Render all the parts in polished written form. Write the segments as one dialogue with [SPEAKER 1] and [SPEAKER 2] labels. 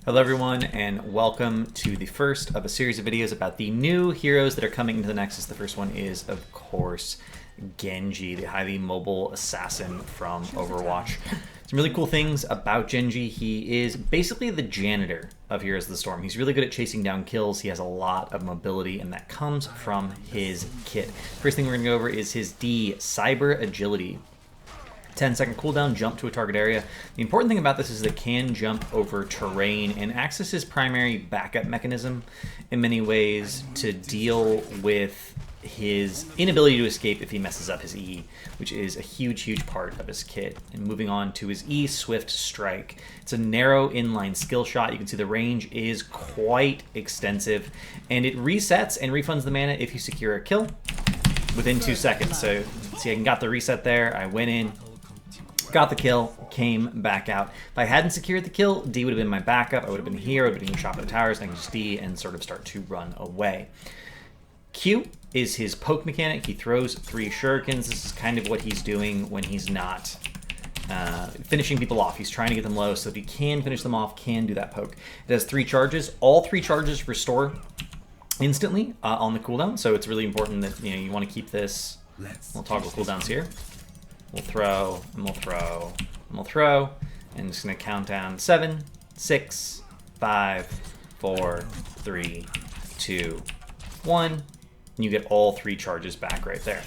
[SPEAKER 1] Hello everyone, and welcome to the first of a series of videos about the new heroes that are coming into the Nexus. The first one is, of course, Genji, the highly mobile assassin from Overwatch. Some really cool things about Genji. He is basically the janitor of Heroes of the Storm. He's really good at chasing down kills. He has a lot of mobility, and that comes from his kit. First thing we're going to go over is his D, Cyber Agility. 10-second cooldown, jump to a target area. The important thing about this is that it can jump over terrain and acts as his primary backup mechanism in many ways to deal with his inability to escape if he messes up his E, which is a huge part of his kit. And moving on to his E, Swift Strike. It's a narrow inline skill shot. You can see the range is quite extensive, and it resets and refunds the mana if you secure a kill within 2 seconds. So see, I got the reset there. I went in, got the kill, came back out. If I hadn't secured the kill, D would have been my backup. I would have been here, I would have been shot at the towers, and I can just D and sort of start to run away. Q is his poke mechanic. He throws 3 shurikens. This is kind of what he's doing when he's not finishing people off. He's trying to get them low, so if he can finish them off, can do that poke. It has 3 charges. All 3 charges restore instantly on the cooldown, so it's really important that you want to keep this. We'll toggle cooldowns here. We'll throw, and we'll throw, and we'll throw, and just gonna count down 7, 6, 5, 4, 3, 2, 1, and you get all 3 charges back right there.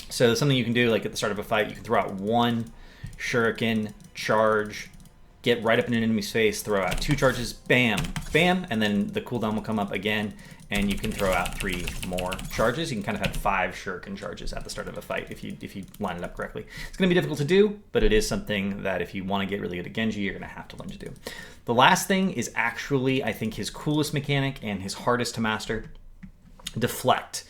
[SPEAKER 1] So something you can do, like at the start of a fight, you can throw out 1 shuriken, charge, get right up in an enemy's face, throw out 2 charges, bam, bam, and then the cooldown will come up again, and you can throw out 3 more charges. You can kind of have 5 shuriken charges at the start of a fight if you line it up correctly. It's going to be difficult to do, but it is something that if you want to get really good at Genji, you're going to have to learn to do. The last thing is actually, I think, his coolest mechanic and his hardest to master, Deflect.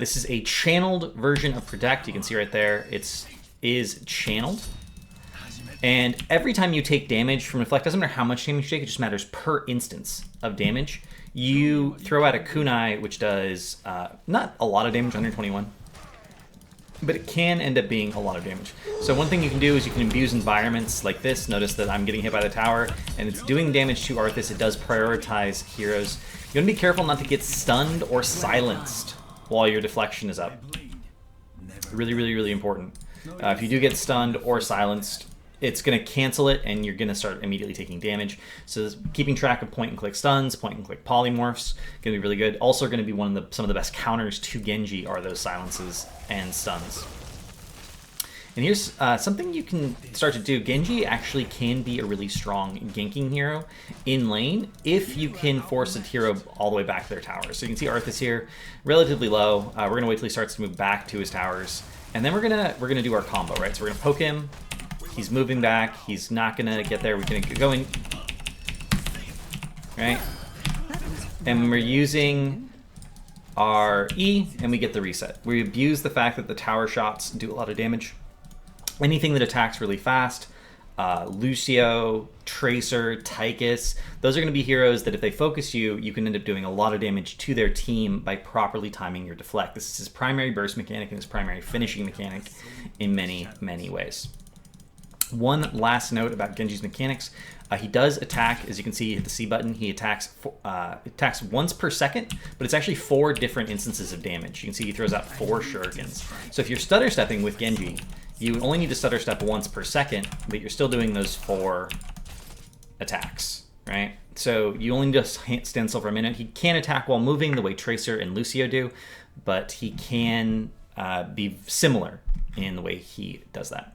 [SPEAKER 1] This is a channeled version of Protect. You can see right there, it is channeled. And every time you take damage from Deflect, doesn't matter how much damage you take, it just matters per instance of damage. You throw out a kunai, which does not a lot of damage, 121, but it can end up being a lot of damage. So one thing you can do is you can abuse environments like this. Notice that I'm getting hit by the tower, and it's doing damage to Arthas. It does prioritize heroes. You want to be careful not to get stunned or silenced while your deflection is up. Really important. If you do get stunned or silenced, it's going to cancel it, and you're going to start immediately taking damage. So keeping track of point-and-click stuns, point-and-click polymorphs, going to be really good. Also going to be some of the best counters to Genji are those silences and stuns. And here's something you can start to do. Genji actually can be a really strong ganking hero in lane if you can force a hero all the way back to their towers. So you can see Arthas here, relatively low. We're going to wait till he starts to move back to his towers, and then we're gonna do our combo, right? So we're going to poke him. He's moving back. He's not going to get there. We're going to go in, right? And we're using our E, and we get the reset. We abuse the fact that the tower shots do a lot of damage. Anything that attacks really fast, Lucio, Tracer, Tychus, those are going to be heroes that if they focus you, you can end up doing a lot of damage to their team by properly timing your deflect. This is his primary burst mechanic and his primary finishing mechanic in many ways. One last note about Genji's mechanics. He does attack, as you can see, hit the C button. He attacks once per second, but it's actually 4 different instances of damage. You can see he throws out 4 shurikens. So if you're stutter stepping with Genji, you only need to stutter step once per second, but you're still doing those 4 attacks, right? So you only just stand still for a minute. He can attack while moving the way Tracer and Lucio do, but he can be similar in the way he does that.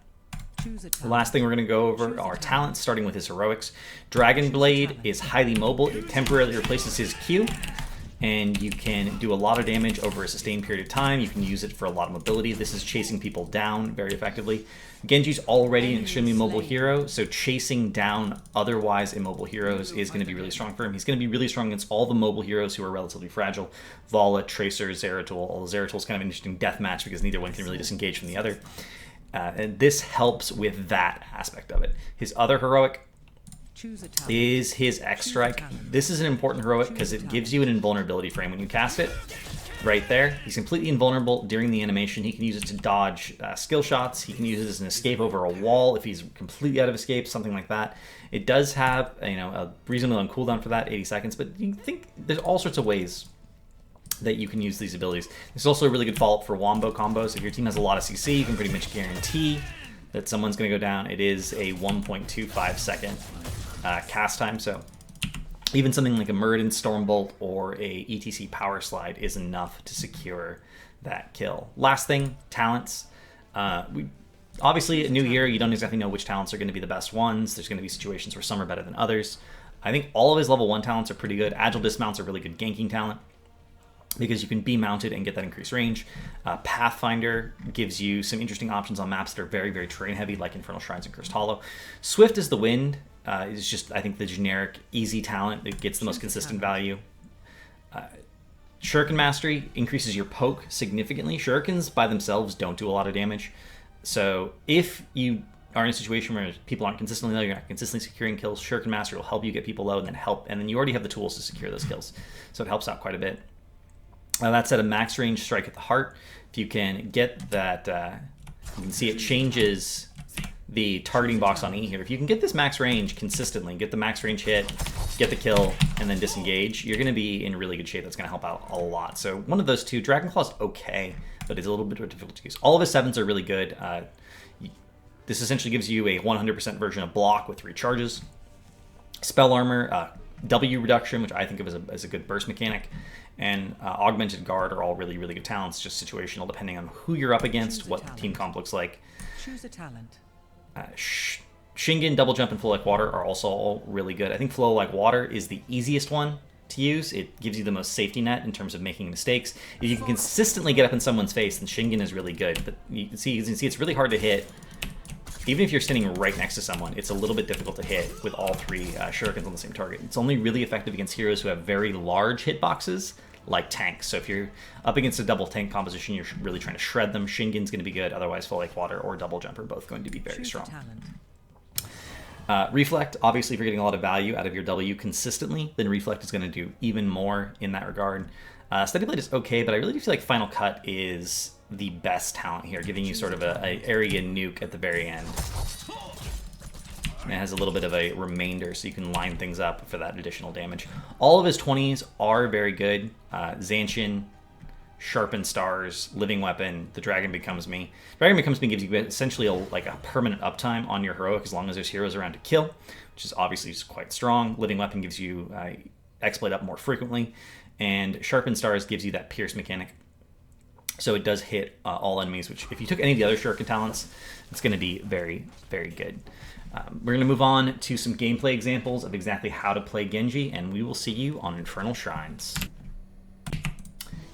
[SPEAKER 1] The last thing we're going to go over are talents, starting with his heroics. Dragon Blade is highly mobile. It temporarily replaces his Q, and you can do a lot of damage over a sustained period of time. You can use it for a lot of mobility. This is chasing people down very effectively. Genji's already an extremely mobile hero, so chasing down otherwise immobile heroes is going to be really strong for him. He's going to be really strong against all the mobile heroes who are relatively fragile. Vala, Tracer, Zeratul. Although Zeratul's kind of an interesting death match because neither one can really disengage from the other. And this helps with that aspect of it. His other heroic is his X Strike. This is an important heroic because it gives you an invulnerability frame when you cast it. right there. He's completely invulnerable during the animation. He can use it to dodge skill shots. He can use it as an escape over a wall if he's completely out of escape, something like that. It does have, you know, a reasonable long cooldown for that, 80 seconds, but you think there's all sorts of ways that you can use these abilities. There's also a really good follow-up for wombo combos. If your team has a lot of CC, you can pretty much guarantee that someone's going to go down. It is a 1.25 second cast time, so even something like a Muradin Stormbolt or a ETC Power Slide is enough to secure that kill. Last thing, talents. Obviously, a new year, you don't exactly know which talents are going to be the best ones. There's going to be situations where some are better than others. I think all of his level 1 talents are pretty good. Agile Dismount's a really good ganking talent because you can be mounted and get that increased range. Pathfinder gives you some interesting options on maps that are very, very terrain heavy, like Infernal Shrines and Cursed Hollow. Swift as the Wind is just, I think, the generic easy talent that gets the most consistent value. Shuriken Mastery increases your poke significantly. Shurikens by themselves don't do a lot of damage. So if you are in a situation where people aren't consistently low, you're not consistently securing kills, Shuriken Mastery will help you get people low and then you already have the tools to secure those kills. So it helps out quite a bit. That said, a max range strike at the heart. If you can get that, you can see it changes the targeting box on E here. If you can get this max range consistently, get the max range hit, get the kill, and then disengage, you're going to be in really good shape. That's going to help out a lot. So one of those two. Dragonclaw's okay, but it's a little bit difficult to use. All of his 7s are really good. This essentially gives you a 100% version of block with 3 charges. Spell armor, W reduction, which I think of as a good burst mechanic, and augmented guard are all really, really good talents, just situational depending on who you're up against, what the team comp looks like.
[SPEAKER 2] Choose a talent.
[SPEAKER 1] Shingen, Double Jump, and Flow Like Water are also all really good. I think Flow Like Water is the easiest one to use. It gives you the most safety net in terms of making mistakes. If you can consistently get up in someone's face, then Shingen is really good. But you can see it's really hard to hit. Even if you're standing right next to someone, it's a little bit difficult to hit with all 3 shurikens on the same target. It's only really effective against heroes who have very large hitboxes, like tanks. So if you're up against a double tank composition, you're really trying to shred them. Shingen's going to be good. Otherwise, Flow Like Water or Double Jump are both going to be very strong. Reflect, obviously, if you're getting a lot of value out of your W consistently, then Reflect is going to do even more in that regard. Steady Blade is okay, but I really do feel like Final Cut is the best talent here, giving you sort of a area nuke at the very end. And it has a little bit of a remainder, so you can line things up for that additional damage. All of his 20s are very good. Zancian, Sharpened Stars, Living Weapon, The Dragon Becomes Me. Dragon Becomes Me gives you essentially like a permanent uptime on your heroic as long as there's heroes around to kill, which is obviously just quite strong. Living Weapon gives you exploit up more frequently, and Sharpened Stars gives you that pierce mechanic. So it does hit all enemies, which if you took any of the other Shuriken talents, it's going to be very, very good. We're going to move on to some gameplay examples of exactly how to play Genji, and we will see you on Infernal Shrines.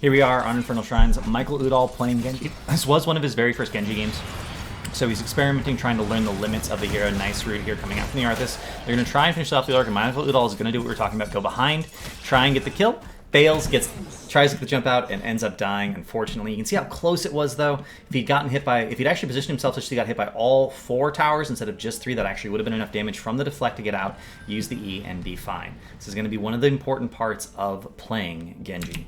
[SPEAKER 1] Here we are on Infernal Shrines. Michael Udall playing Genji. This was one of his very first Genji games. So he's experimenting, trying to learn the limits of the hero. Nice route here coming out from the Arthas. They're going to try and finish off the arc, and Michael Udall is going to do what we were talking about. Go behind, try and get the kill. Fails, tries to get the jump out, and ends up dying, unfortunately. You can see how close it was, though. If he'd actually positioned himself such that he got hit by all 4 towers instead of just 3, that actually would have been enough damage from the deflect to get out, use the E, and be fine. This is going to be one of the important parts of playing Genji.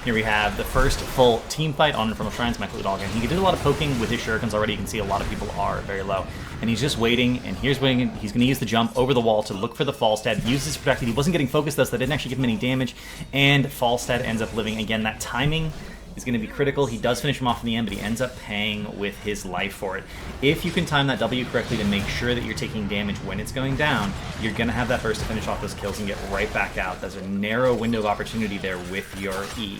[SPEAKER 1] Here we have the first full team fight on Infernal Shrines. Michael Udall again. He did a lot of poking with his shurikens already. You can see a lot of people are very low. And he's just waiting, and here's waiting. He's going to use the jump over the wall to look for the Falstad. Use his protected. He wasn't getting focused, though, so that didn't actually give him any damage. And Falstad ends up living. Again, that timing is going to be critical. He does finish him off in the end, but he ends up paying with his life for it. If you can time that W correctly to make sure that you're taking damage when it's going down, you're going to have that burst to finish off those kills and get right back out. There's a narrow window of opportunity there with your E.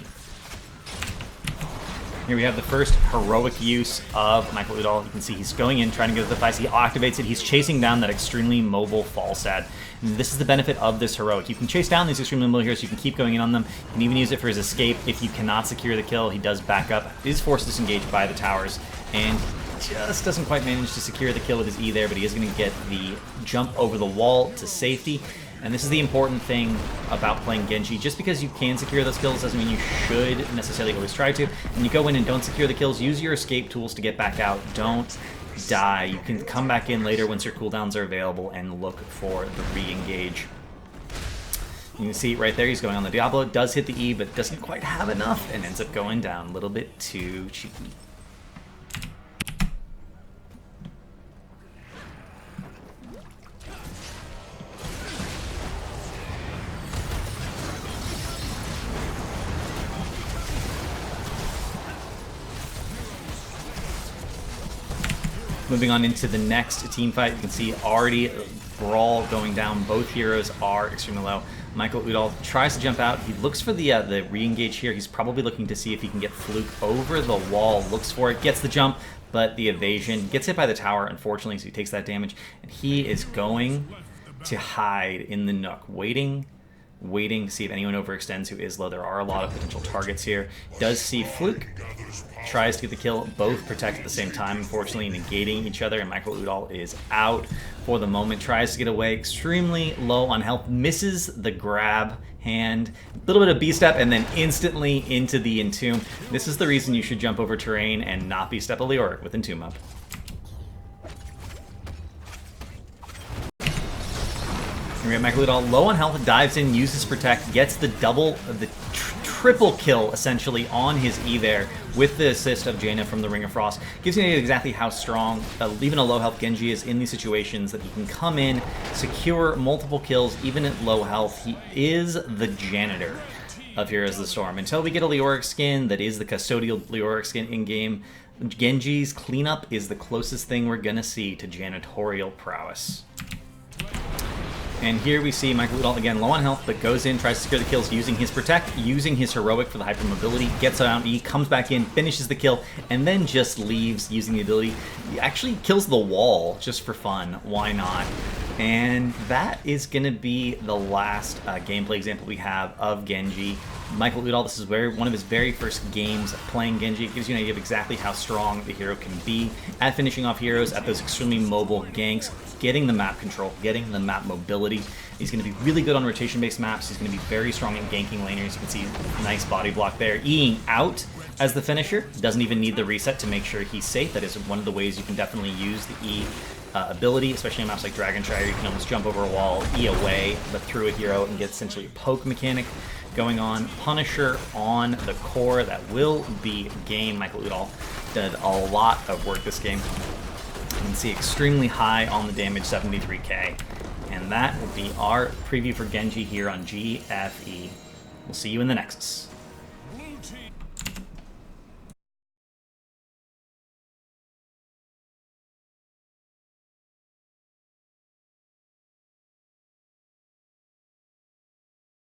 [SPEAKER 1] Here we have the first heroic use of Michael Udall. You can see he's going in, trying to get the device. He activates it. He's chasing down that extremely mobile Falstad. And this is the benefit of this heroic. You can chase down these extremely mobile heroes. You can keep going in on them. You can even use it for his escape. If you cannot secure the kill, he does back up. Is forced to disengage by the towers. And just doesn't quite manage to secure the kill with his E there, but he is going to get the jump over the wall to safety. And this is the important thing about playing Genji. Just because you can secure those kills doesn't mean you should necessarily always try to. When you go in and don't secure the kills, use your escape tools to get back out. Don't die. You can come back in later once your cooldowns are available and look for the re-engage. You can see right there, he's going on the Diablo, does hit the E, but doesn't quite have enough, and ends up going down a little bit too cheeky. Moving on into the next team fight, you can see already brawl going down. Both heroes are extremely low. Michael Udall tries to jump out. He looks for the re-engage here. He's probably looking to see if he can get Fluke over the wall. Looks for it, gets the jump, but the evasion. Gets hit by the tower, unfortunately, so he takes that damage. And he is going to hide in the nook, waiting to see if anyone overextends who is low. There are a lot of potential targets here. Does see Fluke. Tries to get the kill, both protect at the same time, unfortunately negating each other, and Michael Udall is out for the moment. Tries to get away, extremely low on health, misses the grab hand, a little bit of B-step, and then instantly into the Entomb. This is the reason you should jump over terrain and not B-step a Leoric with Entomb up. We have Michael Udall low on health, dives in, uses Protect, gets the triple kill essentially on his E there with the assist of Jaina from the Ring of Frost. Gives you an idea exactly how strong even a low health Genji is in these situations, that he can come in, secure multiple kills even at low health. He is the janitor of Heroes of the Storm. Until we get a Leoric skin that is the custodial Leoric skin in-game, Genji's cleanup is the closest thing we're gonna see to janitorial prowess. And here we see Michael Udall again low on health, but goes in, tries to secure the kills using his Protect, using his Heroic for the hypermobility, gets out E, comes back in, finishes the kill, and then just leaves using the ability. He actually kills the wall just for fun. Why not? And that is going to be the last gameplay example we have of Genji. Michael Udall, this is one of his very first games playing Genji. It gives you an idea of exactly how strong the hero can be at finishing off heroes, at those extremely mobile ganks, getting the map control, getting the map mobility. He's going to be really good on rotation-based maps. He's going to be very strong at ganking laners. You can see nice body block there. Eing out as the finisher. Doesn't even need the reset to make sure he's safe. That is one of the ways you can definitely use the E ability, especially in maps like Dragon Shire. You can almost jump over a wall, E away, but through a hero and get essentially a poke mechanic going on. Punisher on the core, that will be game. Michael Udall did a lot of work this game. You can see extremely high on the damage, 73k. And that will be our preview for Genji here on GFE. We'll see you in the Nexus.